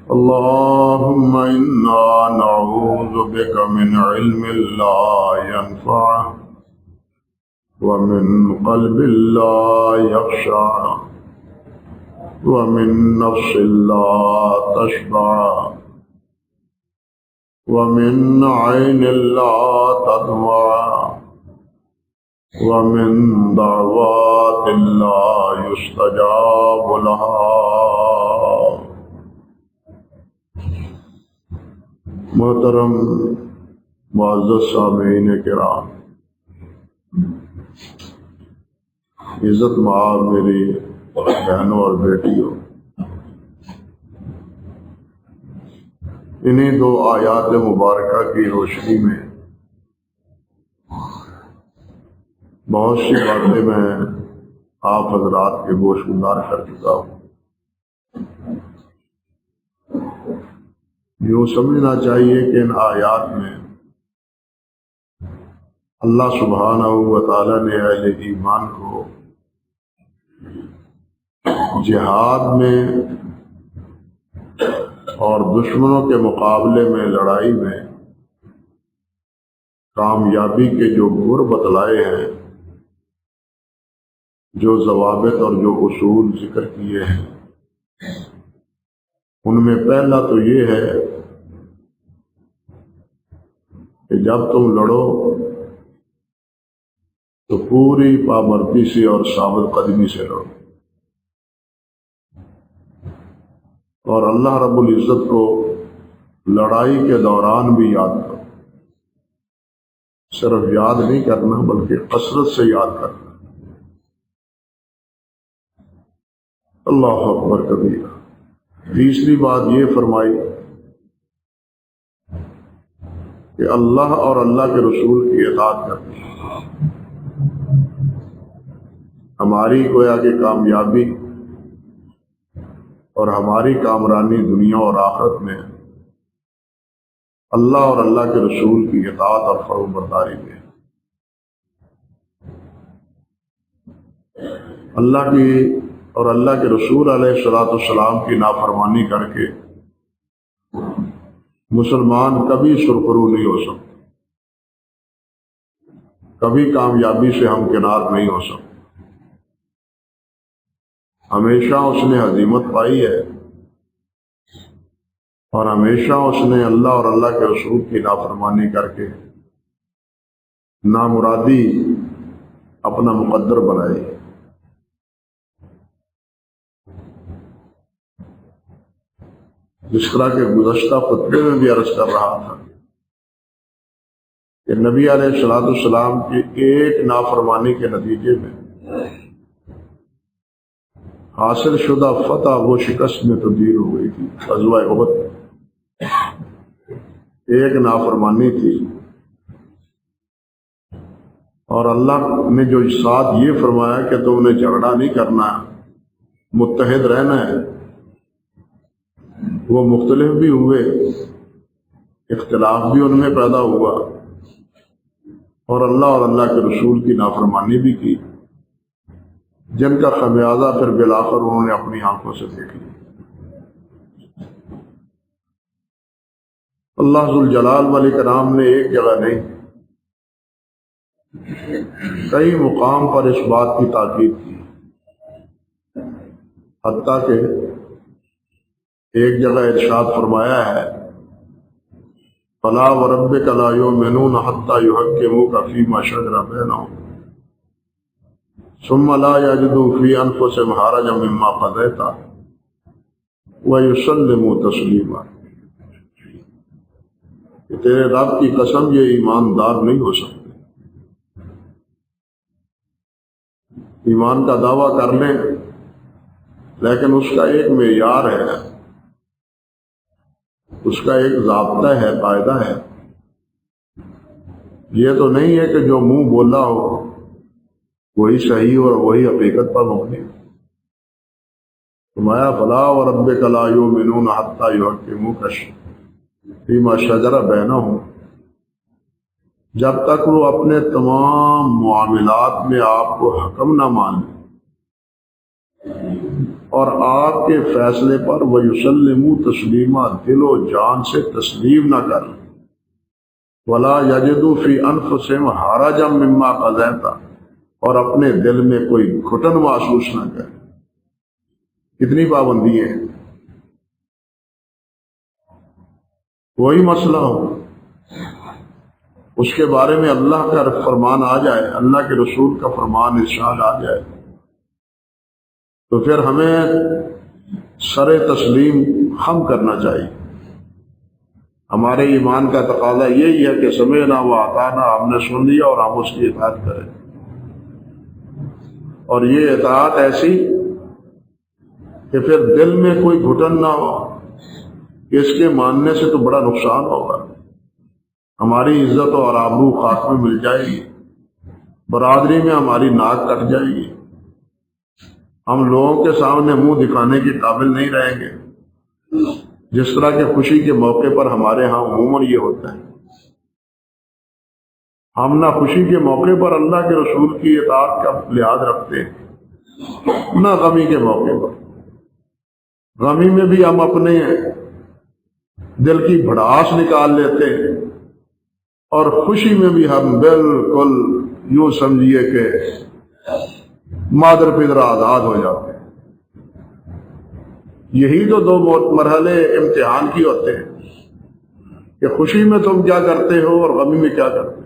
اللهم إنا نعوذ بك من علم لا ينفع ومن قلب لا يخشع ومن نفس لا تشبع ومن عين لا تدمع ومن دعوات لا يستجاب لها۔ محترم معزز سامعین کرام، عزت مآب میری بہنوں اور بیٹیوں، انہی دو آیات مبارکہ کی روشنی میں بہت سی باتیں میں آپ حضرات کے گوش گزار کر چکا ہوں۔ یوں سمجھنا چاہیے کہ ان آیات میں اللہ سبحانہ و تعالی نے اہل ایمان کو جہاد میں اور دشمنوں کے مقابلے میں لڑائی میں کامیابی کے جو گر بتلائے ہیں، جو ضوابط اور جو اصول ذکر کیے ہیں، ان میں پہلا تو یہ ہے کہ جب تم لڑو تو پوری پابندی سے اور ثابت قدمی سے لڑو، اور اللہ رب العزت کو لڑائی کے دوران بھی یاد کرو۔ صرف یاد نہیں کرنا بلکہ کثرت سے یاد کرنا۔ اللہ اکبر کبیرہ۔ تیسری بات یہ فرمائی کہ اللہ اور اللہ کے رسول کی اطاعت کرنی، ہماری گویا کہ کامیابی اور ہماری کامرانی دنیا اور آخرت میں اللہ اور اللہ کے رسول کی اطاعت اور فرمان برداری میں۔ اللہ کی اور اللہ کے رسول علیہ الصلوۃ والسلام کی نافرمانی کر کے مسلمان کبھی سرخرو نہیں ہو سکتا، کبھی کامیابی سے ہمکنار نہیں ہو سکتا۔ ہمیشہ اس نے ہزیمت پائی ہے، اور ہمیشہ اس نے اللہ اور اللہ کے رسول کی نافرمانی کر کے نامرادی اپنا مقدر بنائی۔ جس طرح کے گزشتہ خطبے میں بھی عرض کر رہا تھا کہ نبی علیہ الصلوۃ والسلام کی ایک نافرمانی کے نتیجے میں حاصل شدہ فتح وہ شکست میں تبدیل ہو گئی تھی۔ غزوہ احد ایک نافرمانی تھی، اور اللہ نے جو ساتھ یہ فرمایا کہ تم نے جھگڑا نہیں کرنا، متحد رہنا ہے، وہ مختلف بھی ہوئے، اختلاف بھی ان میں پیدا ہوا، اور اللہ اور اللہ کے رسول کی نافرمانی بھی کی، جن کا خمیازہ پھر بالآخر انہوں نے اپنی آنکھوں سے دیکھ لیا۔ اللہ ذوالجلال والاکرام نے ایک جگہ نہیں، کئی مقام پر اس بات کی تاکید کی، حتیٰ کہ ایک جگہ ارشاد فرمایا ہے فَلَا وَرَبِّكَ لَا يُؤْمِنُونَ حَتَّى يُحَكِّمُوكَ فِيمَا شَجَرَ بَيْنَهُمْ ثُمَّ لَا يَجِدُوا فِي أَنفُسِهِمْ حَرَجًا مِّمَّا قَضَيْتَ وَيُسَلِّمُوا تَسْلِيمًا۔ کہ تیرے رب کی قسم یہ ایماندار نہیں ہو سکتے، ایمان کا دعویٰ کر لیں لیکن اس کا ایک معیار ہے، اس کا ایک ضابطہ ہے، قاعدہ ہے۔ یہ تو نہیں ہے کہ جو منہ بولا ہو وہی صحیح اور وہی حقیقت پر مبنی۔ فرمایا فَلَا وَرَبِّكَ لَا يُؤْمِنُونَ حَتَّى يُحَكِّمُوكَ فِيمَا شَجَرَ بَيْنَهُمْ، جب تک وہ اپنے تمام معاملات میں آپ کو حکم نہ مان لیں، اور آپ کے فیصلے پر وَيُسَلِّمُوا تسلیما، دل و جان سے تسلیم نہ کر، وَلَا يَجِدُوا فِي أَنفُسِهِمْ حَرَجًا مِّمَّا قَضَيْتَ، اور اپنے دل میں کوئی گھٹن محسوس نہ کرے۔ کتنی پابندی ہے، کوئی مسئلہ ہو اس کے بارے میں اللہ کا فرمان آ جائے، اللہ کے رسول کا فرمان ارشاد آ جائے، تو پھر ہمیں سر تسلیم خم کرنا چاہیے۔ ہمارے ایمان کا تقاضا یہی ہے کہ سمعنا و اطعنا، ہم نے سن لیا اور ہم اس کی اطاعت کریں، اور یہ اطاعت ایسی کہ پھر دل میں کوئی گھٹن نہ ہو کہ اس کے ماننے سے تو بڑا نقصان ہوگا، ہماری عزت اور آبرو خاک میں مل جائے گی، برادری میں ہماری ناک کٹ جائے گی، ہم لوگوں کے سامنے منہ دکھانے کے قابل نہیں رہیں گے، جس طرح کے خوشی کے موقع پر ہمارے ہاں عموماً یہ ہوتا ہے۔ ہم نہ خوشی کے موقع پر اللہ کے رسول کی اطاعت کا لحاظ رکھتے ہیں، نہ غمی کے موقع پر۔ غمی میں بھی ہم اپنے دل کی بھڑاس نکال لیتے ہیں، اور خوشی میں بھی ہم بالکل یوں سمجھیے کہ مادر پدر آزاد ہو جاتے ہیں۔ یہی تو دو مرحلے امتحان کی ہوتے ہیں کہ خوشی میں تم کیا کرتے ہو اور غمی میں کیا کرتے ہو۔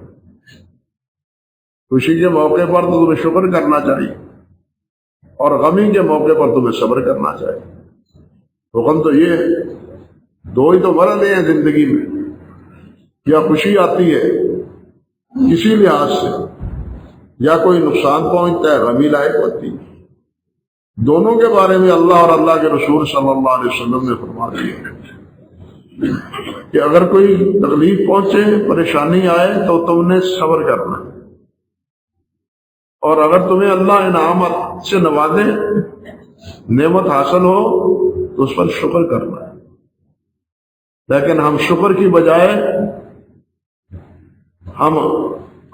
خوشی کے موقع پر تو تمہیں شکر کرنا چاہیے، اور غمی کے موقع پر تمہیں صبر کرنا چاہیے۔ حکم تو یہ ہے، دو ہی تو مرحلے ہیں زندگی میں، یا خوشی آتی ہے کسی لحاظ سے، یا کوئی نقصان پہنچتا ہے، غمی لائق ہوتی ہے۔ دونوں کے بارے میں اللہ اور اللہ کے رسول صلی اللہ علیہ وسلم نے فرما دیا کہ اگر کوئی تکلیف پہنچے، پریشانی آئے تو تم نے صبر کرنا، اور اگر تمہیں اللہ انعامات سے نوازے، نعمت حاصل ہو تو اس پر شکر کرنا ہے۔ لیکن ہم شکر کی بجائے ہم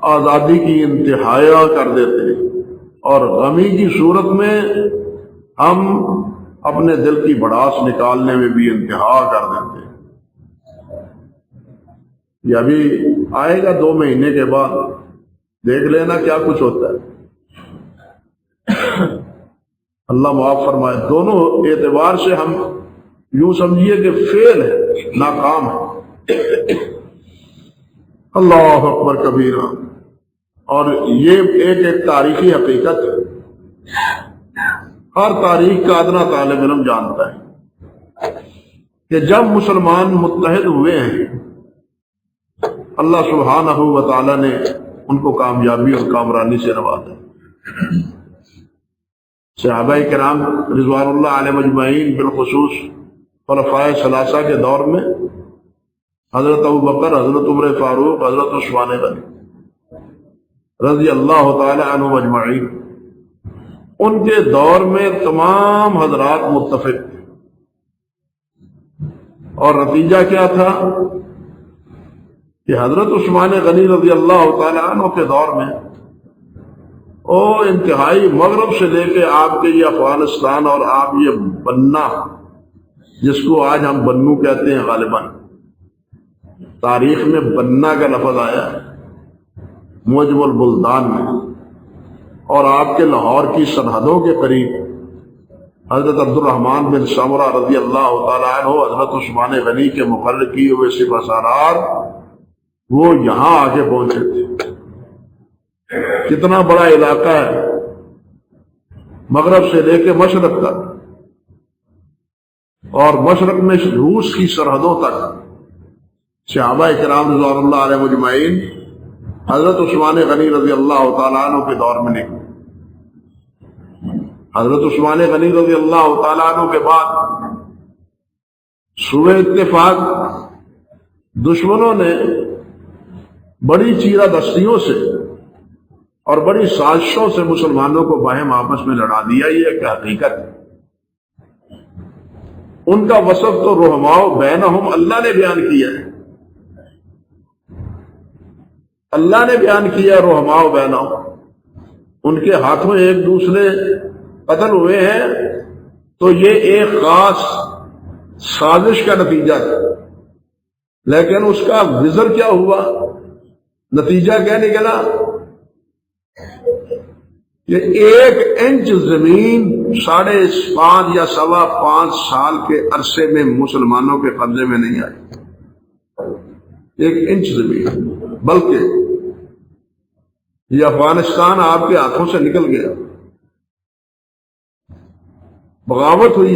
آزادی کی انتہا کر دیتے ہیں، اور غمی کی صورت میں ہم اپنے دل کی بھڑاس نکالنے میں بھی انتہا کر دیتے ہیں۔ یہ ابھی آئے گا 2 مہینے کے بعد، دیکھ لینا کیا کچھ ہوتا ہے۔ اللہ معاف فرمائے۔ دونوں اعتبار سے ہم یوں سمجھیے کہ فیل ہے، ناکام ہے۔ اللہ اکبر کبیرہ۔ اور یہ ایک تاریخی حقیقت ہے، ہر تاریخ کا ادنا طالب علم جانتا ہے کہ جب مسلمان متحد ہوئے ہیں، اللہ سبحانہ و تعالی نے ان کو کامیابی اور کامرانی سے نوازا۔ صحابہ کرام رضوان اللہ علیہ مجمعین، بالخصوص خلفائے ثلاثہ کے دور میں حضرت ابوبکر، حضرت عمر فاروق، حضرت عثمان غنی رضی اللہ تعالی عنہ مجمعین، ان کے دور میں تمام حضرات متفق تھے، اور نتیجہ کیا تھا کہ حضرت عثمان غنی رضی اللہ تعالی عنہ کے دور میں انتہائی مغرب سے لے کے آپ کے یہ افغانستان اور آپ یہ بننا، جس کو آج ہم بنو کہتے ہیں، غالباً تاریخ میں بننا کا لفظ آیا ہے معجم البلدان میں، اور آپ کے لاہور کی سرحدوں کے قریب حضرت عبد الرحمن بن سمرہ رضی اللہ تعالیٰ عنہ، حضرت عثمان غنی کے مقرر کیے ہوئے سپہ سالار، وہ یہاں آ کے پہنچے تھے۔ کتنا بڑا علاقہ ہے، مغرب سے لے کے مشرق تک، اور مشرق میں روس کی سرحدوں تک صحابہ کرام رضوان اللہ علیہ مجمعین حضرت عثمان غنی رضی اللہ تعالیٰ عنہ کے دور میں نکلے۔ حضرت عثمان غنی رضی اللہ تعالیٰ عنہ کے بعد صوبہ اتفاق دشمنوں نے بڑی چیرہ دستیوں سے اور بڑی سازشوں سے مسلمانوں کو باہم آپس میں لڑا دیا۔ یہ ایک حقیقت ہے۔ ان کا وصف تو رحماء بینہم اللہ نے بیان کیا ہے، اللہ نے بیان کیا رحماء بینہم، ان کے ہاتھوں ایک دوسرے قتل ہوئے ہیں، تو یہ ایک خاص سازش کا نتیجہ ہے، لیکن اس کا وزر کیا ہوا، نتیجہ کیا نکلا کہ 1 انچ زمین 5.5 یا 5.25 سال کے عرصے میں مسلمانوں کے قبضے میں نہیں آئی، 1 انچ زمین، بلکہ یہ افغانستان آپ کے ہاتھوں سے نکل گیا، بغاوت ہوئی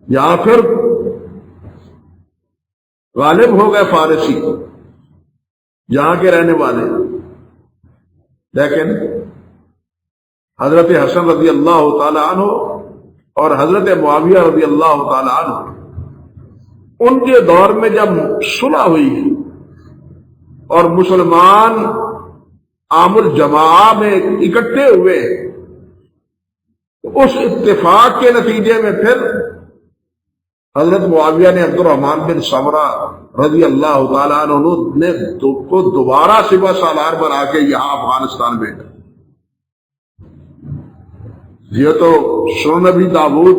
یہاں پھر غالب ہو گئے فارسی یہاں کے رہنے والے، لیکن حضرت حسن رضی اللہ تعالی عنہ اور حضرت معاویہ رضی اللہ تعالی عنہ، ان کے دور میں جب صلح ہوئی اور مسلمان عام الجماع میں اکٹھے ہوئے، اس اتفاق کے نتیجے میں پھر حضرت معاویہ نے عبد الرحمن بن سمرہ رضی اللہ تعالیٰ عنہ نے کو دوبارہ سپہ سالار بنا کے یہاں افغانستان بھیجا۔ یہ تو سنن نبی داؤد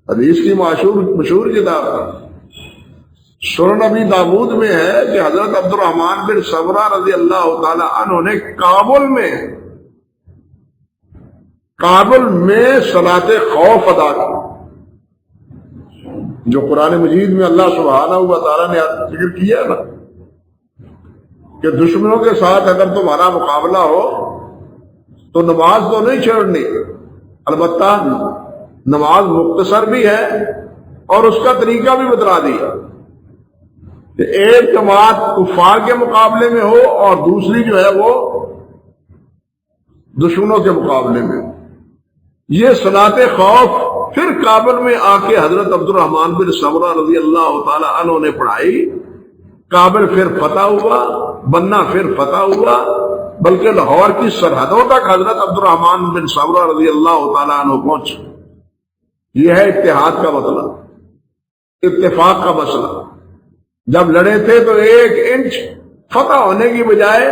حدیث کی مشہور کتاب ہے، سنن نبی داؤد میں ہے کہ حضرت عبد الرحمن بن سمرہ رضی اللہ تعالیٰ عنہ نے کابل میں صلاۃ خوف ادا کی، جو قرآن مجید میں اللہ سبحانہ و تعالیٰ نے ذکر کیا ہے نا کہ دشمنوں کے ساتھ اگر تمہارا مقابلہ ہو تو نماز تو نہیں چھوڑنی، البتہ نماز مختصر بھی ہے اور اس کا طریقہ بھی بتلا دیا کہ ایک جماعت کفار کے مقابلے میں ہو اور دوسری جو ہے وہ دشمنوں کے مقابلے میں ہو۔ یہ صلاۃ خوف پھر کابل میں آ کے حضرت عبد الرحمن بن سمرہ رضی اللہ تعالی عنہ نے پڑھائی، کابل پھر فتح ہوا، بننا پھر فتح ہوا، بلکہ لاہور کی سرحدوں تک حضرت عبد الرحمن بن سمرہ رضی اللہ تعالی عنہ پہنچے۔ یہ ہے اتحاد کا مسئلہ، اتفاق کا مسئلہ۔ جب لڑے تھے تو 1 انچ فتح ہونے کی بجائے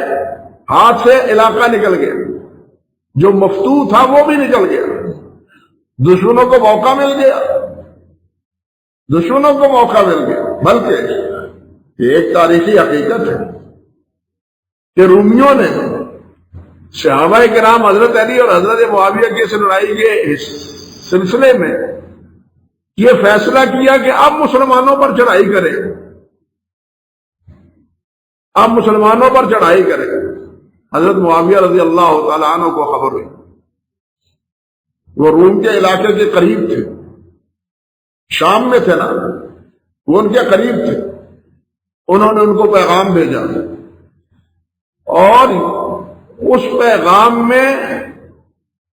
ہاتھ سے علاقہ نکل گیا، جو مفتوح تھا وہ بھی نکل گیا، دشمنوں کو موقع مل گیا، بلکہ ایک تاریخی حقیقت ہے کہ رومیوں نے صحابہ کرام حضرت علی اور حضرت معاویہ کی لڑائی کے سلسلے میں یہ فیصلہ کیا کہ اب مسلمانوں پر چڑھائی کریں، حضرت معاویہ رضی اللہ تعالیٰ عنہ کو خبر ہوئی، وہ روم کے علاقے کے قریب تھے، شام میں تھے نا، وہ ان کے قریب تھے، انہوں نے ان کو پیغام بھیجا اور اس پیغام میں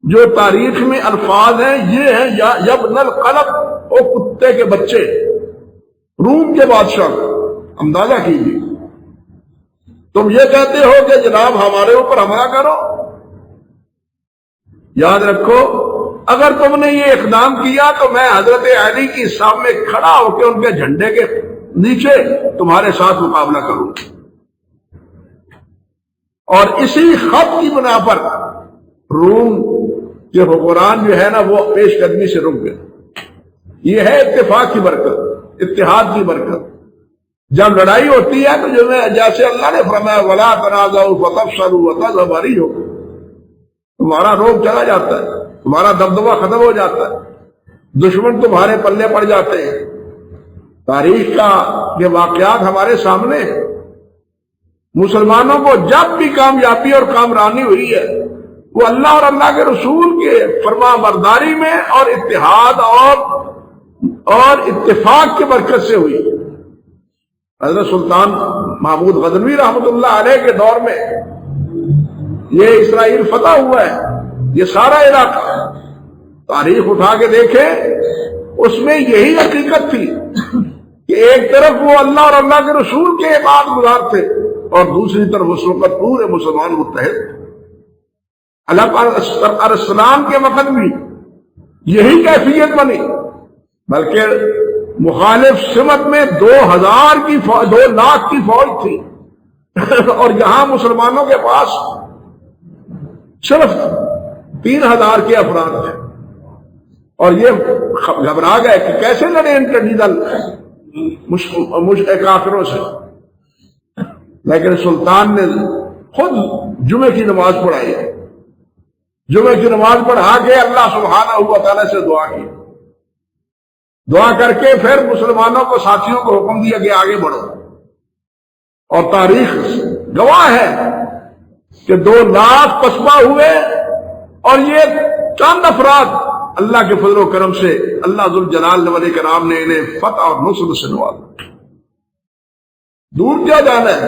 جو تاریخ میں الفاظ ہیں یہ ہیں، یا یبن القلب، او کتے کے بچے، روم کے بادشاہ، اندازہ کیجیے، تم یہ کہتے ہو کہ جناب ہمارے اوپر حملہ کرو؟ یاد رکھو اگر تم نے یہ اقدام کیا تو میں حضرت علی کی سامنے کھڑا ہو کے ان کے جھنڈے کے نیچے تمہارے ساتھ مقابلہ کروں، اور اسی خط کی بنا پر روم کے حکمران جو ہے نا وہ پیش قدمی سے رک گئے۔ یہ ہے اتفاق کی برکت، اتحاد کی برکت۔ جب لڑائی ہوتی ہے تو جیسے اللہ نے فرمایا وَلَا تَنَازَعُوا فَتَفْشَلُوا وَتَذْهَبَ رِيحُكُمْ، تمہارا روب چلا جاتا ہے، تمہارا دبدبہ ختم ہو جاتا ہے، دشمن تمہارے پلے پڑ جاتے ہیں۔ تاریخ کا یہ واقعات ہمارے سامنے ہیں۔ مسلمانوں کو جب بھی کامیابی اور کامرانی ہوئی ہے وہ اللہ اور اللہ کے رسول کے فرما برداری میں اور اتحاد اور اتفاق کی برکت سے ہوئی۔ حضرت سلطان محمود غزنوی رحمۃ اللہ علیہ کے دور میں یہ اسرائیل فتح ہوا ہے، یہ سارا علاقہ، تاریخ اٹھا کے دیکھیں، اس میں یہی حقیقت تھی کہ ایک طرف وہ اللہ اور اللہ کے رسول کے عبادت گزار تھے اور دوسری طرف اس وقت پورے مسلمان متحد تھے۔ اللہ تعالیٰ السلام کے وقت بھی یہی کیفیت بنی، بلکہ مخالف سمت میں 2,000 کی 2 لاکھ کی فوج تھی اور یہاں مسلمانوں کے پاس صرف 3,000 کے افراد تھے، اور یہ گھبرا گئے کہ کیسے لڑے ان ٹڈی دل کافروں سے، لیکن سلطان نے خود جمعے کی نماز پڑھائی، جمعے کی نماز پڑھا کے اللہ سبحانہ و تعالیٰ سے دعا کی، دعا کر کے پھر مسلمانوں کو، ساتھیوں کو حکم دیا کہ آگے بڑھو، اور تاریخ گواہ ہے کہ 2 لاکھ پسپا ہوئے، اور یہ چند افراد اللہ کے فضل و کرم سے اللہ ذوالجلال والاکرام نے انہیں فتح اور نصرت سے نوازا۔ دور کیا جانا ہے،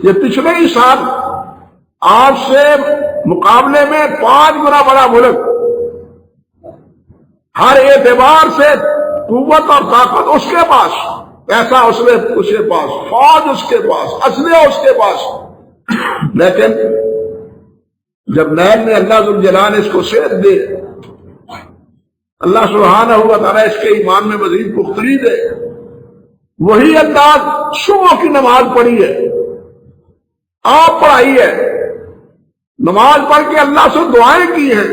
یہ پچھلے ہی سال آپ سے مقابلے میں 5 گنا بڑا ملک، ہر اعتبار سے قوت اور طاقت اس کے پاس، پیسہ اس کے پاس، فوج اس کے پاس، اسلحہ اس کے پاس، لیکن جب نیل نے اللہ ذوالجلال اس کو صحت دے، اللہ سبحانہ و تعالیٰ اس کے ایمان میں مزید پختگی دے، وہی انداز صبح کی نماز پڑھی ہے، آپ پڑھائی ہے، نماز پڑھ کے اللہ سے دعائیں کی ہیں،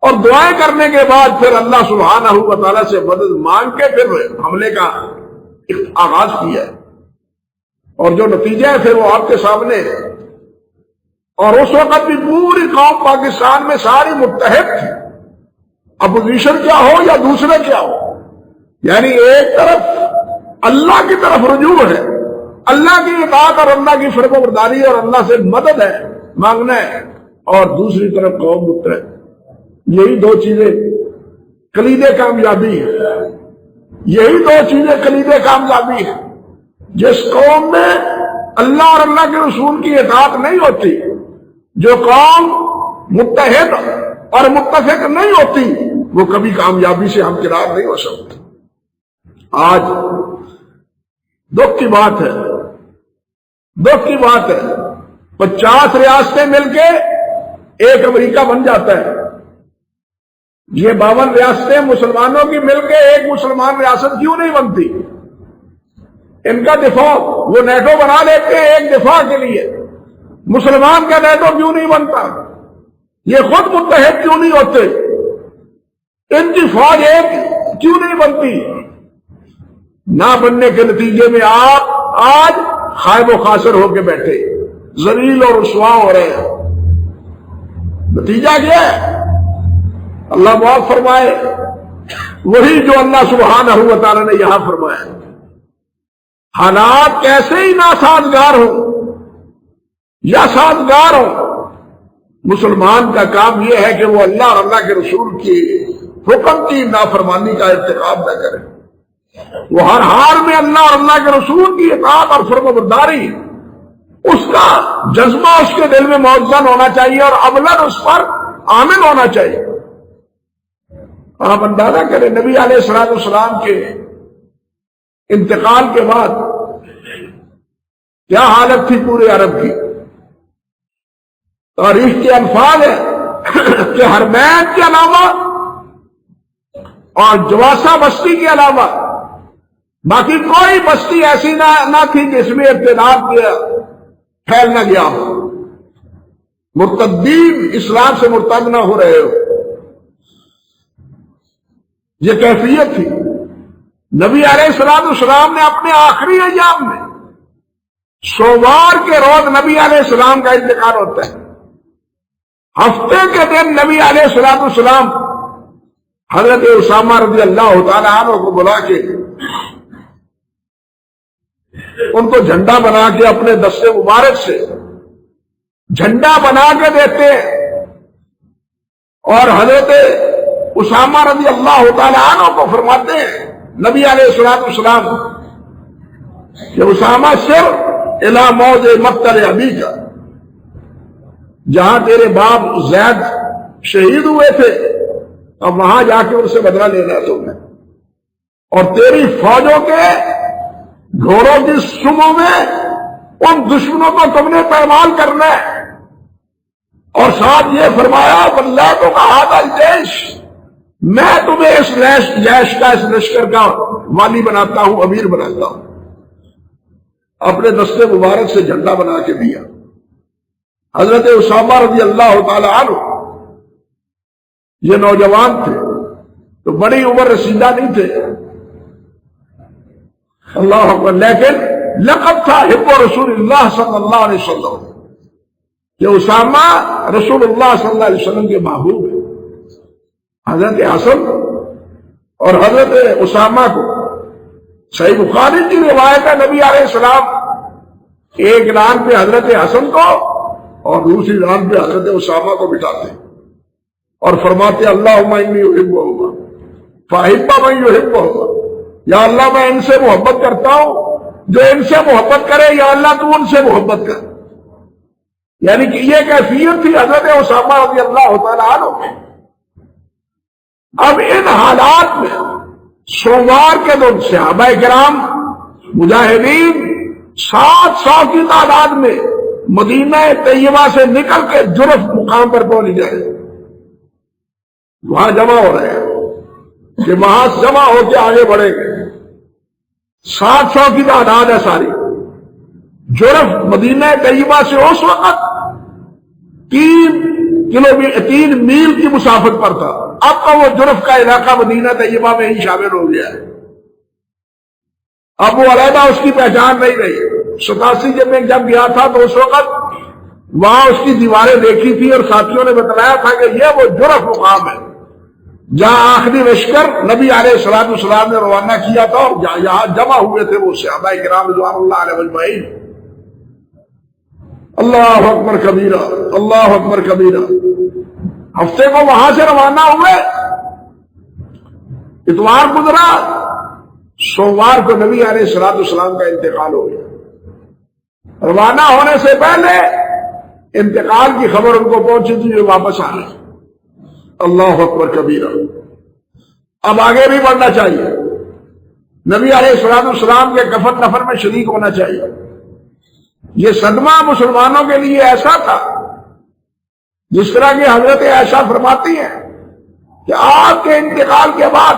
اور دعائیں کرنے کے بعد پھر اللہ سبحانہ و تعالیٰ سے مدد مانگ کے پھر حملے کا آغاز کیا ہے، اور جو نتیجہ ہے پھر وہ آپ کے سامنے ہے۔ اور اس وقت بھی پوری قوم پاکستان میں ساری متحد تھی، اپوزیشن کیا ہو یا دوسرے کیا ہو، یعنی ایک طرف اللہ کی طرف رجوع ہے، اللہ کی اطاعت اور اللہ کی فرما برداری اور اللہ سے مدد ہے مانگنا ہے، اور دوسری طرف قوم متحد۔ یہی 2 چیزیں کلید کامیابی ہے، یہی 2 چیزیں کلید کامیابی ہے۔ جس قوم میں اللہ اور اللہ کے رسول کی اطاعت نہیں ہوتی، جو قوم متحد اور متفق نہیں ہوتی، وہ کبھی کامیابی سے ہمکنار نہیں ہو سکتی۔ آج دکھ کی بات ہے، دکھ کی بات ہے، 50 ریاستیں مل کے ایک امریکہ بن جاتا ہے، یہ 52 ریاستیں مسلمانوں کی مل کے ایک مسلمان ریاست کیوں نہیں بنتی؟ ان کا دفاع، وہ نیٹو بنا لیتے ہیں ایک دفاع کے لیے، مسلمان کا نیٹو کیوں نہیں بنتا؟ یہ خود متحد کیوں نہیں ہوتے؟ ان کی فوج ایک کیوں نہیں بنتی؟ نہ بننے کے نتیجے میں آپ آج خائب و خاسر ہو کے بیٹھے، ذلیل اور رسوا ہو رہے ہیں۔ نتیجہ کیا ہے؟ اللہ معاف فرمائے، وہی جو اللہ سبحانہ و تعالیٰ نے یہاں فرمایا۔ حالات کیسے ہی ناسازگار ہوں یا سازگار ہوں، مسلمان کا کام یہ ہے کہ وہ اللہ اور اللہ کے رسول کی حکم کی نافرمانی کا ارتکاب نہ کرے، وہ ہر حال میں اللہ اور اللہ کے رسول کی اطاعت اور فرمانبرداری، اس کا جذبہ اس کے دل میں موزن ہونا چاہیے، اور عملاً اس پر عامل ہونا چاہیے۔ آپ اندازہ کریں نبی علیہ السلام کے انتقال کے بعد کیا حالت تھی پورے عرب کی۔ تاریخ کے الفاظ ہیں کہ حرمین کے علاوہ اور جواسا بستی کے علاوہ باقی کوئی بستی ایسی نہ تھی جس میں ابتداء پھیل نہ گیا ہو، مرتدین اسلام سے مرتد نہ ہو رہے ہو، یہ کیفیت تھی۔ نبی علیہ السلام نے اپنے آخری ایام میں سوموار کے روز نبی علیہ السلام کا انتقال ہوتا ہے، ہفتے کے دن نبی علیہ السلام حضرت اسامہ رضی اللہ تعالیٰ عنہ کو بلا کے ان کو جھنڈا بنا کے اپنے دستے مبارک سے جھنڈا بنا کے دیتے ہیں، اور حضرت اسامہ رضی اللہ تعالیٰ عنہ کو فرماتے ہیں نبی علیہ السلام کہ اسامہ سر الی موضع مقتل ابیک، جہاں تیرے باپ زید شہید ہوئے تھے اب وہاں جا کے ان سے بدلہ لینا ہے تم نے، اور تیری فوجوں کے گھوڑوں کی سموں میں ان دشمنوں کو تم نے پیمال کرنا ہے، اور ساتھ یہ فرمایا واللہ تو کہا الجیش، میں تمہیں اس جیش کا، اس لشکر کا والی بناتا ہوں، امیر بناتا ہوں۔ اپنے دستے مبارک سے جھنڈا بنا کے دیا۔ حضرت اسامہ رضی اللہ تعالی عنہ یہ نوجوان تھے تو بڑی عمر رسیدہ نہیں تھے، اللہ اکبر، لیکن لقب تھا حب رسول اللہ صلی اللہ علیہ وسلم کہ اسامہ رسول اللہ صلی اللہ علیہ وسلم کے محبوب ہیں۔ حضرت حسن اور حضرت اسامہ کو صحیح بخاری کی روایت ہے، نبی علیہ السلام ایک ران پہ حضرت حسن کو اور دوسری ران پہ حضرت اسامہ کو بٹھاتے اور فرماتے اللہم انی احبہما فاحب من یحبہما، یا اللہ میں ان سے محبت کرتا ہوں، جو ان سے محبت کرے یا اللہ تو ان سے محبت کر۔ یعنی کہ یہ کیفیت تھی حضرت اسامہ رضی اللہ تعالیٰ عنہ میں۔ اب ان حالات میں سوموار کے دن صحابہ کرام مجاہدین 700 کی تعداد میں مدینہ طیبہ سے نکل کے جرف مقام پر پہنچ گئے، وہاں جمع ہو رہے ہیں کہ وہاں جمع ہو کے آگے بڑھیں گے۔ 700 کی تعداد ہے ساری۔ جرف مدینہ طیبہ سے اس وقت 3 میل کی مسافت پر تھا، اب تو وہ جرف کا علاقہ مدینہ طیبہ میں ہی شامل ہو گیا ہے، اب وہ علیحدہ اس کی پہچان نہیں رہی۔ 87 میں جب گیا تھا تو اس وقت وہاں اس کی دیواریں دیکھی تھی اور ساتھیوں نے بتلایا تھا کہ یہ وہ جرف مقام ہے جہاں آخری لشکر نبی علیہ السلام نے روانہ کیا تھا، اور یہاں جمع ہوئے تھے وہ صحابہ کرام رضوان اللہ علیہ اجمعین۔ اللہ اکبر کبیرہ، اللہ اکبر کبیرہ۔ ہفتے کو وہاں سے روانہ ہوئے، اتوار گزرا، سوموار کو نبی علیہ السلام کا انتقال ہو گیا۔ روانہ ہونے سے پہلے انتقال کی خبر ان کو پہنچی تھی، جو واپس آ گئے۔ اللہ اکبر کبیرہ۔ اب آگے بھی بڑھنا چاہیے، نبی علیہ السلام کے کفن نفر میں شریک ہونا چاہیے۔ یہ صدمہ مسلمانوں کے لیے ایسا تھا جس طرح کی حضرت عائشہ فرماتی ہیں کہ آپ کے انتقال کے بعد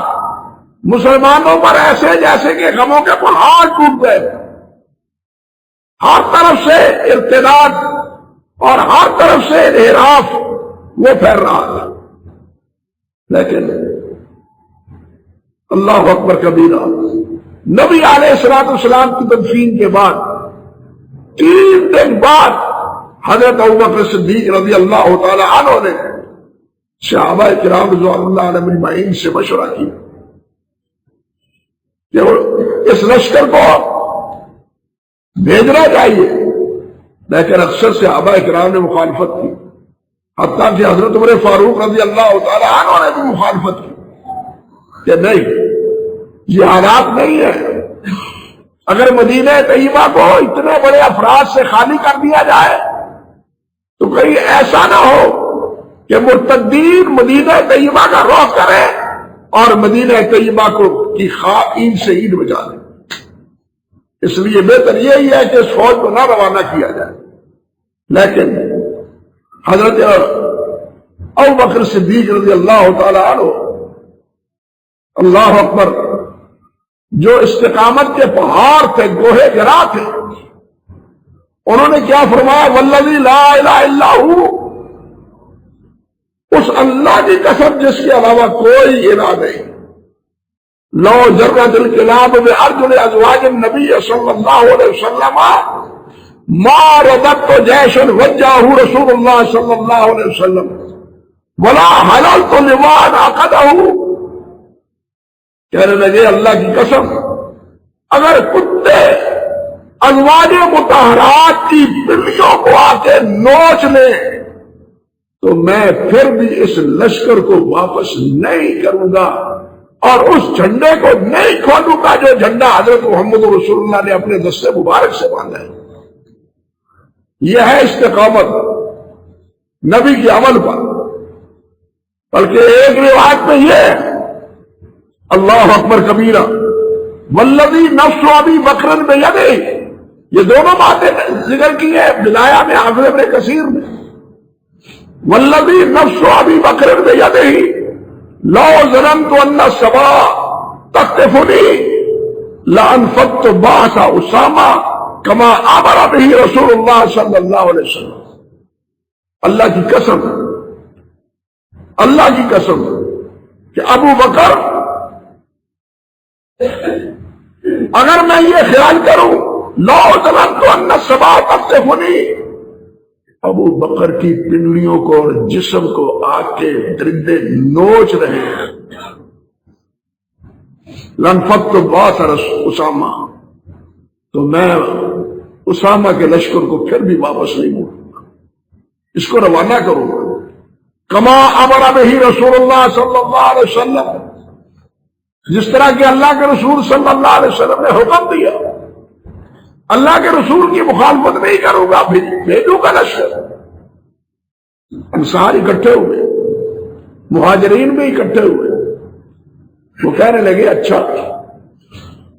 مسلمانوں پر ایسے جیسے کہ غموں کے پہاڑ ٹوٹ گئے، ہر طرف سے ارتداد اور ہر طرف سے انحراف وہ پھیل رہا تھا۔ لیکن اللہ اکبر کبیرہ، نبی علیہ السلام کی تدفین کے بعد 3 دن بعد حضرت ابوبکر صدیق رضی اللہ تعالی عنہ نے صحابہ کرام رضوان اللہ علیہ اجمعین سے مشورہ کیا کہ اس لشکر کو بھیجنا چاہیے، لیکن اکثر صحابہ کرام نے مخالفت کی، حتیٰ کہ حضرت عمر فاروق رضی اللہ تعالی عنہ نے بھی مخالفت کی کہ نہیں، یہ حالات نہیں ہے، اگر مدینہ طیبہ کو اتنے بڑے افراد سے خالی کر دیا جائے تو کہیں ایسا نہ ہو کہ مرتدین مدینہ طیبہ کا رخ کرے اور مدینہ طیبہ کو کی خاکین سے عید بجا دیں۔ اس لیے بہتر یہی ہے کہ اس فوج کو نہ روانہ کیا جائے۔ لیکن حضرت ابوبکر صدیق رضی اللہ تعالی عنہ، اللہ اکبر، جو استقامت کے پہاڑ تھے، گوہے گرا تھے، انہوں نے کیا فرمایا؟ والذی لا الہ الا ہو، اس اللہ کی قسم جس کے علاوہ کوئی الہ نہیں، لو جرت الکلاب بارجل ازواج النبی صلی اللہ علیہ وسلم ما ردت جیش وجہہ رسول اللہ صلی اللہ علیہ وسلم ولا حللت لواء عقدہ۔ کہنے لگے اللہ کی قسم، اگر کتے ازواج مطہرات کی بلیوں کو آ کے نوچ لیں تو میں پھر بھی اس لشکر کو واپس نہیں کروں گا اور اس جھنڈے کو نہیں کھولوں گا جو جھنڈا حضرت محمد رسول اللہ نے اپنے دستے مبارک سے باندھا ہے۔ یہ ہے استقامت نبی کے عمل پر۔ بلکہ ایک روایت میں یہ ہے، اللہ اکبر کبیرہ، والذی نفس ابی بکر بیدہ، یہ دونوں باتیں ذکر کی ہے بلایا میں حافظ ابن کثیر نے، والذی نفس ابی بکر بیدہ لو ظننت ان السماء تخطفنی لانفضت بعث اسامہ کما امر بہ رسول اللہ صلی اللہ علیہ وسلم۔ اللہ کی قسم، اللہ کی قسم کہ ابو بکر، اگر میں یہ خیال کروں لو ظننت ان السماء تخسفنی، ابو بکر کی پنڈلیوں کو اور جسم کو آگ کے درندے نوچ رہے ہیں، لنفت باثر اسامہ، تو میں اسامہ کے لشکر کو پھر بھی واپس نہیں موڑوں گا، اس کو روانہ کروں گا، کما امر بہ رسول اللہ صلی اللہ علیہ وسلم، جس طرح کہ اللہ کے رسول صلی اللہ علیہ وسلم نے حکم دیا۔ اللہ کے رسول کی مخالفت نہیں کروں گا، بھیجوں گا لشکر۔ انصار اکٹھے ہوئے، مہاجرین بھی اکٹھے ہوئے، وہ کہنے لگے اچھا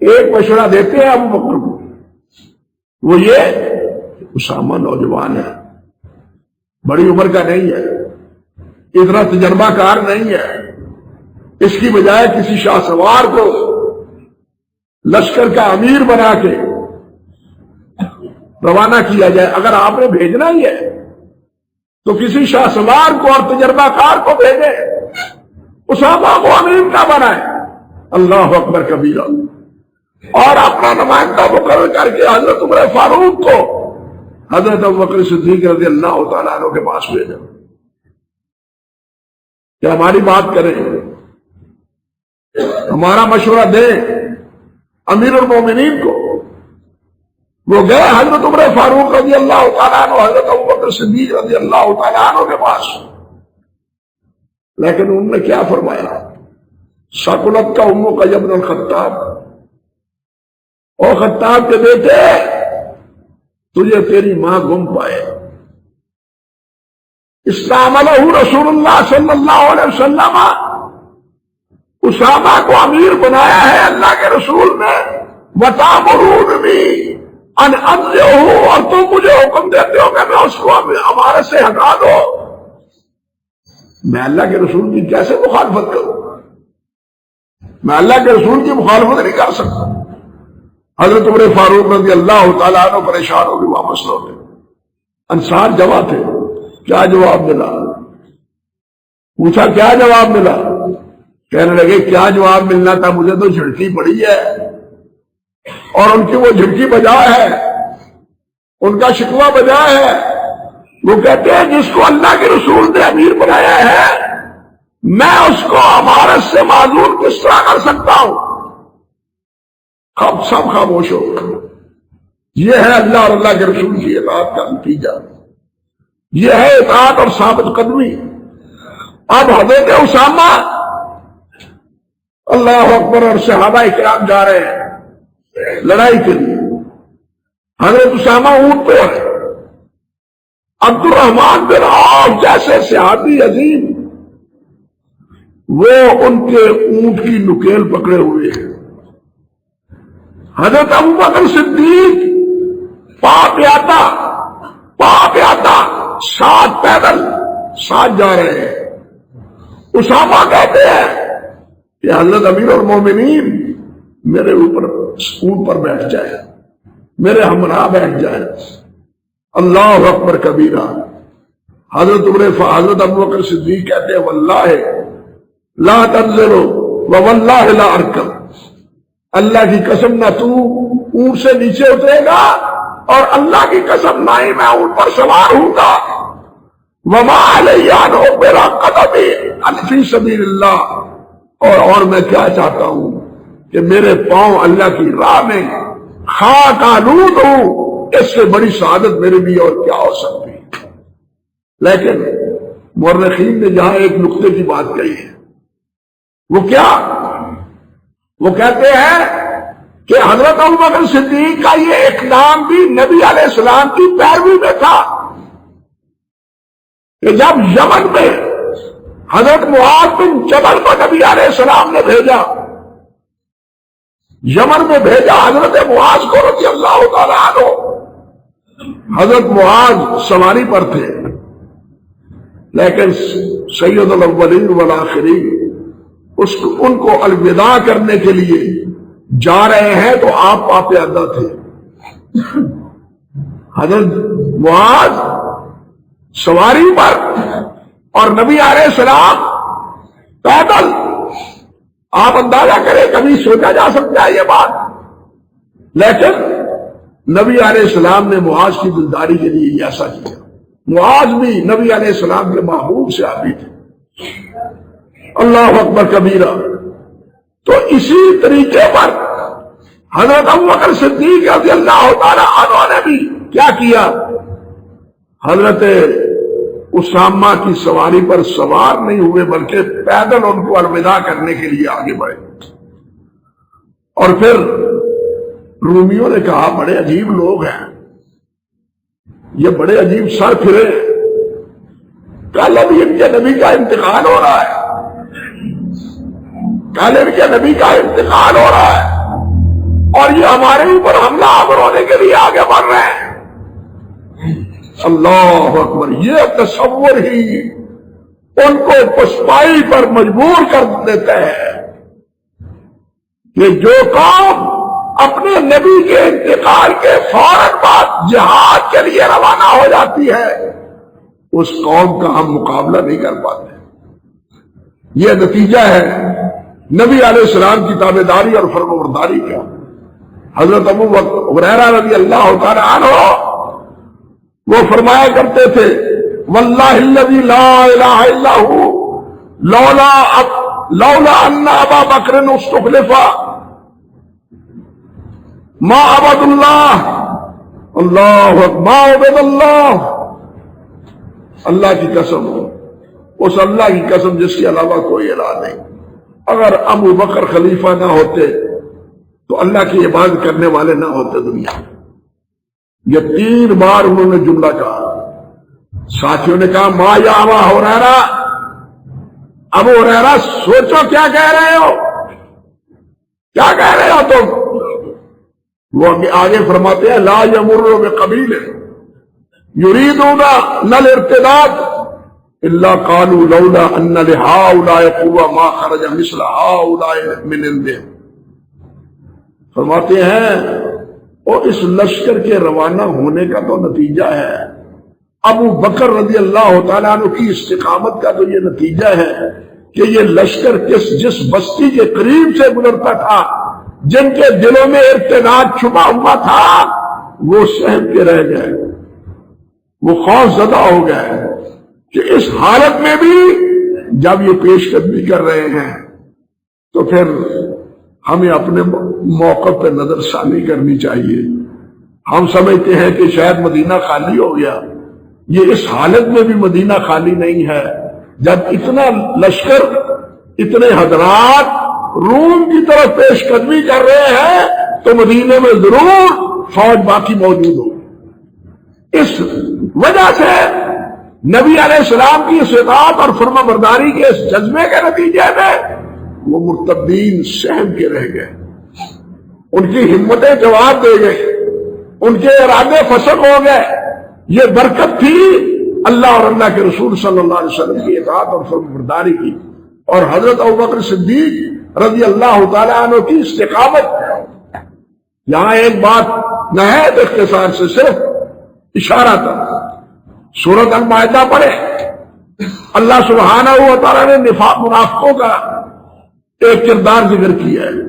ایک مشورہ دیتے ہیں ابو بکر کو، وہ یہ اسامہ نوجوان ہے، بڑی عمر کا نہیں ہے، اتنا تجربہ کار نہیں ہے، اس کی بجائے کسی شاہ سوار کو لشکر کا امیر بنا کے روانہ کیا جائے۔ اگر آپ نے بھیجنا ہی ہے تو کسی شاہ سوار کو اور تجربہ کار کو بھیجے، اسامہ کو امیر نہ بنائے۔ اللہ اکبر کبیرہ۔ اور اپنا نمائندہ مقرر کر کے حضرت عمر فاروق کو حضرت ابوبکر صدیق رضی اللہ تعالیٰ عنہ کے پاس بھیجا کہ ہماری بات کریں، ہمارا مشورہ دیں امیر المومنین کو۔ وہ گئے حضرت عمر فاروق رضی اللہ تعالیٰ عنہ، حضرت ابوبکر صدیق رضی اللہ تعالیٰ عنہ کے پاس، لیکن انہوں نے کیا فرمایا؟ ثقلت کا امو کا ابن الخطاب، او خطاب کے بیٹے تجھے تیری ماں گم پائے۔ استعملہ رسول اللہ صلی اللہ علیہ وسلم، اسامہ کو امیر بنایا ہے اللہ کے رسول نے، وتامروننی ان انزعہ، اور تم مجھے حکم دیتے ہو کہ میں اس کو ہمارے سے ہٹا دو۔ میں اللہ کے رسول کی کیسے مخالفت کروں؟ میں اللہ کے رسول کی مخالفت نہیں کر سکتا۔ حضرت عمر فاروق رضی اللہ تعالیٰ عنہ پریشان ہو کے واپس لوٹے۔ انصار جمع تھے، کیا جواب ملا؟ پوچھا کیا جواب ملا؟ کہنے لگے کیا جواب ملنا تھا، مجھے تو جھڑکی پڑی ہے، اور ان کی وہ جھڑکی بجا ہے، ان کا شکوہ بجا ہے۔ وہ کہتے ہیں جس کو اللہ کے رسول نے امیر بنایا ہے، میں اس کو امارت سے معذور کس طرح کر سکتا ہوں؟ سب خاموش ہو۔ یہ ہے اللہ اور اللہ کے رسول کی اطاعت کا نتیجہ، یہ ہے اطاعت اور ثابت قدمی۔ اب حضرت اسامہ اللہ اکبر اور صحابہ کرام جا رہے ہیں لڑائی کے لیے۔ حضرت اسامہ اونٹ پہ ہے، عبد الرحمن بن عوف جیسے صحابی عظیم وہ ان کے اونٹ کی نکیل پکڑے ہوئے ہیں۔ حضرت ابوبکر صدیق پا پہ آتا ساتھ پیدل ساتھ جا رہے ہیں۔ اسامہ کہتے ہیں کہ حضرت امیر المومنین میرے اوپر اونٹ پر بیٹھ جائے، میرے ہمراہ بیٹھ جائے۔ اللہ اکبر کبیرہ۔ حضرت ابوبکر صدیق کہتے ہیں واللہ لا تنزلوا واللہ لا ارکب، اللہ کی قسم نہ تو اونٹ سے نیچے اترے گا، اور اللہ کی قسم نہ ہی میں اونٹ پر سوار ہوں گا۔ وما علی ان اغبر قدمی فی سبیل اللہ، اور میں کیا چاہتا ہوں کہ میرے پاؤں اللہ کی راہ میں خاک آلود ہوں، اس سے بڑی سعادت میرے لیے اور کیا ہو سکتی ہے۔ لیکن مورخین نے جہاں ایک نقطے کی بات کہی ہے، وہ کیا؟ وہ کہتے ہیں کہ حضرت ابوبکر صدیق کا یہ اقدام بھی نبی علیہ السلام کی پیروی میں تھا کہ جب یمن میں حضرت معاذ بن جبل کو نبی علیہ السلام نے بھیجا، یمن میں بھیجا حضرت معاذ کو رضی اللہ تعالیٰ عنہ۔ حضرت معاذ سواری پر تھے، لیکن سید الاولین والآخرین ان کو الوداع کرنے کے لیے جا رہے ہیں تو آپ پاپیادہ تھے۔ حضرت معاذ سواری پر اور نبی علیہ السلام پیدل. آپ اندازہ کریں کبھی سوچا جا سکتا ہے یہ بات؟ لیکن نبی علیہ السلام نے معاذ کی دلداری کے لیے یہ ایسا کیا. معاذ بھی نبی علیہ السلام کے محبوب سے آبی تھے. اللہ اکبر کبیرہ. تو اسی طریقے پر حضرت ابوبکر صدیق رضی اللہ تعالی عنہ نے بھی کیا کیا؟ حضرت اسامہ کی سواری پر سوار نہیں ہوئے بلکہ پیدل ان کو الوداع کرنے کے لیے آگے بڑھے. اور پھر رومیوں نے کہا بڑے عجیب لوگ ہیں یہ، بڑے عجیب سر پھرے. کل ابھی ان کے نبی کا انتقال ہو رہا ہے، کل ان کے نبی کا انتقال ہو رہا ہے اور یہ ہمارے اوپر حملہ آور ہونے کے لیے آگے بڑھ رہے ہیں. اللہ اکبر. یہ تصور ہی ان کو پسپائی پر مجبور کر دیتا ہے کہ جو قوم اپنے نبی کے انتقال کے فوراً بعد جہاد کے لیے روانہ ہو جاتی ہے اس قوم کا ہم مقابلہ نہیں کر پاتے. یہ نتیجہ ہے نبی علیہ السلام کی تابعداری اور فرمانبرداری کا. حضرت ابو ہریرہ رضی اللہ تعالی عنہ وہ فرمایا کرتے تھے واللہ الذی لا الہ الا ہو لولا ان ابا بکر استخلف ما عبد اللہ ما عبد اللہ. اللہ کی قسم، اس اللہ کی قسم جس کے علاوہ کوئی الہ نہیں. اگر ابو بکر خلیفہ نہ ہوتے تو اللہ کی عبادت کرنے والے نہ ہوتے دنیا میں. یہ 3 بار انہوں نے جملہ کہا. ساتھیوں نے کہا ما یا ابا ہریرہ، ابو ہریرہ سوچو کیا کہہ رہے ہو، کیا کہہ رہے ہو تم؟ وہ آگے فرماتے ہیں لا یمر بقبیل یریدون نہ الارتداد الا قالوا لولا ان لهؤلاء قوة ما خرج مثل هؤلاء من عندهم. فرماتے ہیں اور اس لشکر کے روانہ ہونے کا تو نتیجہ ہے ابو بکر رضی اللہ تعالیٰ عنہ کی استقامت کا تو یہ نتیجہ ہے کہ یہ لشکر جس بستی کے قریب سے گزرتا تھا، جن کے دلوں میں ارتداد چھپا ہوا تھا، وہ سہم کے رہ گئے، وہ خوف زدہ ہو گئے کہ اس حالت میں بھی جب یہ پیش قدمی کر رہے ہیں تو پھر ہمیں اپنے موقف پہ نظر ثانی کرنی چاہیے. ہم سمجھتے ہیں کہ شاید مدینہ خالی ہو گیا، یہ اس حالت میں بھی مدینہ خالی نہیں ہے. جب اتنا لشکر، اتنے حضرات روم کی طرف پیش قدمی کر رہے ہیں تو مدینے میں ضرور فوج باقی موجود ہو. اس وجہ سے نبی علیہ السلام کی اطاعت اور فرما برداری کے اس جذبے کے نتیجے میں وہ مرتدین سہم کے رہ گئے، ان کی ہمتیں جواب دے گئے، ان کے ارادے فسق ہو گئے. یہ برکت تھی اللہ اور اللہ کے رسول صلی اللہ علیہ وسلم کی اطاعت اور فرما برداری کی اور حضرت ابوبکر صدیق رضی اللہ تعالیٰ عنہ کی استقامت. یہاں ایک بات نہایت اختصار سے صرف اشارہ تھا. سورۃ المائدہ پڑھے، اللہ سبحانہ و تعالیٰ نے منافقوں کا ایک کردار ذکر کیا ہے.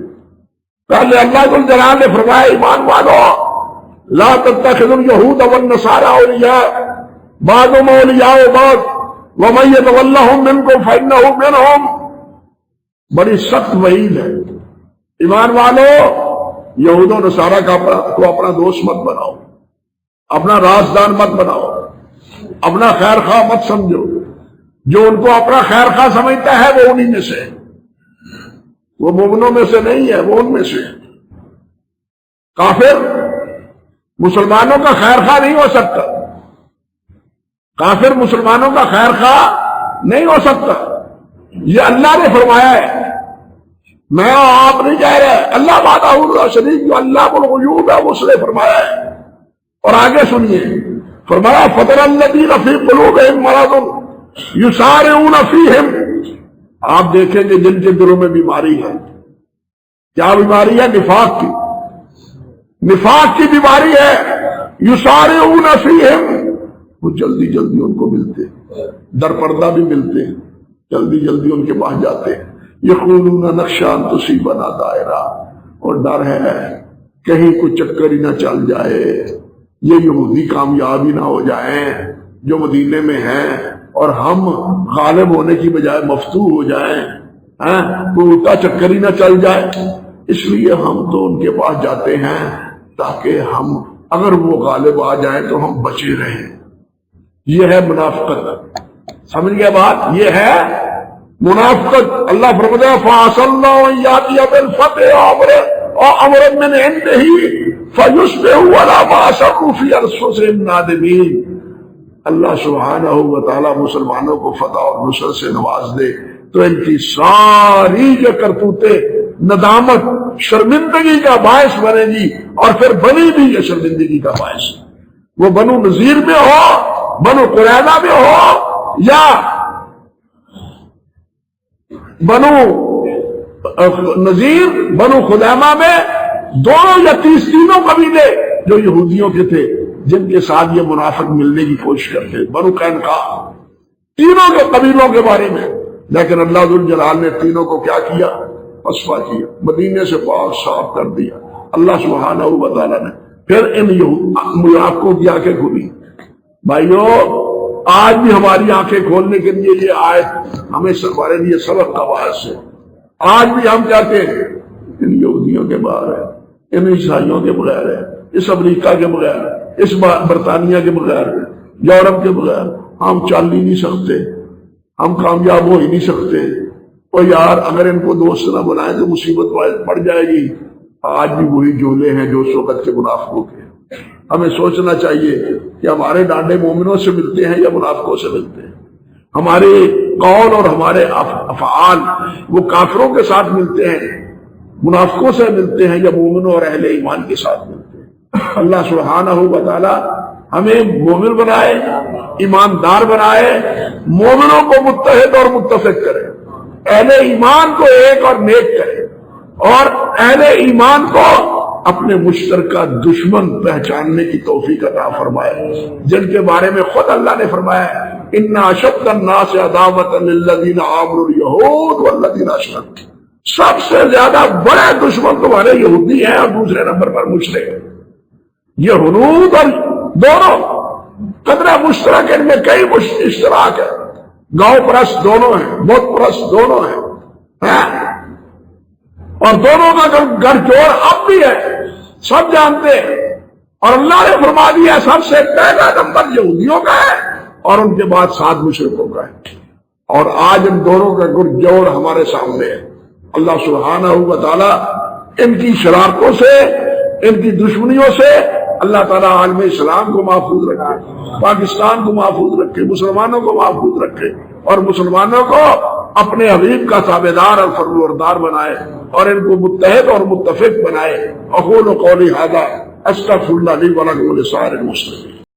پہلے اللہ ذو الجلال نے فرمایا ایمان والو لا تتخذوا اليهود والنصارى اولیاء بعضهم اولیاء بعض ومن يتولهم منكم فانه منهم. بڑی سخت وعید ہے. ایمان والو یہود و نصارہ کو اپنا دوست مت بناؤ، اپنا رازدار مت بناؤ، اپنا خیر خواہ مت سمجھو. جو ان کو اپنا خیر خواہ سمجھتا ہے وہ انہی میں سے، وہ مومنوں میں سے نہیں ہے، وہ ان میں سے. کافر مسلمانوں کا خیر خواہ نہیں ہو سکتا، کافر مسلمانوں کا خیر خواہ نہیں ہو سکتا. یہ اللہ نے فرمایا ہے، میں آپ نہیں کہہ رہے. اللہ وحدہ شریک جو اللہ الغیوب ہے اس نے فرمایا ہے. اور آگے سنیے فرمایا فطر الذین فی قلوبہم مرض یسارعون فیہم. آپ دیکھیں گے جن کے دلوں میں بیماری ہے. کیا بیماری ہے؟ نفاق کی. نفاق کی بیماری ہے. یسارعون فیہم، وہ جلدی جلدی ان کو ملتے، در پردہ بھی ملتے، جلدی جلدی ان کے پاس جاتے۔ یقولون نخشی ان تصیبنا دائرہ، اور ڈر ہے کہیں کوئی چکر ہی نہ چل جائے، یہ یہودی کامیاب ہی نہ ہو جائیں جو مدینے میں ہیں، اور ہم غالب ہونے کی بجائے مفتوح ہو جائیں، کوئی الٹا چکر ہی نہ چل جائے۔ اس لیے ہم تو ان کے پاس جاتے ہیں تاکہ ہم اگر وہ غالب آ جائیں تو ہم بچے رہیں۔ یہ ہے منافقت، سمجھ گیا بات؟ یہ ہے منافقت۔ اللہ فرماتا ہے فَعَسَى اللَّهُ أَن يَأْتِيَ بِالْفَتْحِ وَأَمْرًا مِّنْ عِندِهِ فَيُصْبِحُوا عَلَىٰ مَا أَسَرُّوا فِي أَنفُسِهِمْ نَادِمِينَ۔ اللہ سبحانہ و تعالیٰ مسلمانوں کو فتح اور نصرت سے نواز دے تو ان کی ساری یہ کرتوتیں ندامت، شرمندگی کا باعث بنے گی، اور پھر بنی بھی یہ شرمندگی کا باعث، وہ بنو نذیر میں ہو، بنو قریظہ میں ہو، یا بنو نذیر بنو خزیمہ میں، دونوں یا تینوں قبیلے جو یہودیوں کے تھے جن کے ساتھ یہ منافق ملنے کی کوشش کرتے، بنو قینقاع، تینوں کے قبیلوں کے بارے میں۔ لیکن اللہ ذوالجلال نے تینوں کو کیا کیا؟ پسپا کیا، مدینے سے پاک صاف کر دیا اللہ سبحانہ و تعالیٰ نے۔ پھر ان منافقوں کی آنکھیں کھلی۔ بھائیو، آج بھی ہماری آنکھیں کھولنے کے لیے یہ آیت ہمیں ہمارے لیے سبق کا باعث ہے۔ آج بھی ہم کہتے ہیں ان یہودیوں کے باہر ہے، ان عیسائیوں کے بغیر ہے، اس امریکہ کے بغیر، اس برطانیہ کے بغیر، یورپ کے بغیر ہم چل ہی نہیں سکتے، ہم کامیاب ہو ہی نہیں سکتے۔ اور یار اگر ان کو دوست نہ بنائیں تو مصیبت پڑ جائے گی۔ آج بھی وہی جولے ہیں جو اس وقت کے منافقوں کے۔ ہمیں سوچنا چاہیے کہ ہمارے ڈانڈے مومنوں سے ملتے ہیں یا منافقوں سے ملتے ہیں، ہمارے قول اور ہمارے افعال وہ کافروں کے ساتھ ملتے ہیں، منافقوں سے ملتے ہیں، یا مومنوں اور اہل ایمان کے ساتھ ملتے ہیں۔ اللہ سبحانہ و تعالی ہمیں مومن بنائے، ایماندار بنائے، مومنوں کو متحد اور متفق کرے، اہل ایمان کو ایک اور نیک کرے، اور اہل ایمان کو اپنے مشترکہ دشمن پہچاننے کی توفیق عطا فرمائے، جن کے بارے میں خود اللہ نے فرمایا ان اشد الناس عداوۃ للذین آمنوا اليہود والذین اشرکوا، سب سے زیادہ بڑے دشمن تمہارے یہودی ہیں اور دوسرے نمبر پر مشرک۔ یہ حنود اور دونوں قدرہ مشترک، ان میں کئی اشتراک ہے، گاؤں پرست دونوں ہیں، بت پرست دونوں ہیں، اور دونوں کا گھر جوڑ اب بھی ہے، سب جانتے ہیں۔ اور اللہ نے فرما دیا سب سے پہلا نمبر یہودیوں کا ہے اور ان کے بعد 7 مشرکوں کا ہے، اور آج ان دونوں کا گھر جوڑ ہمارے سامنے ہے۔ اللہ سبحانہ و تعالی ان کی شرارتوں سے، ان کی دشمنیوں سے اللہ تعالیٰ عالم اسلام کو محفوظ رکھے، پاکستان کو محفوظ رکھے، مسلمانوں کو محفوظ رکھے، اور مسلمانوں کو اپنے حبیب کا تابعدار اور فرمانبردار بنائے، اور ان کو متحد اور متفق بنائے۔ اقول قولی ھذا استغفر اللہ لی ولکم ولسائر المسلمین۔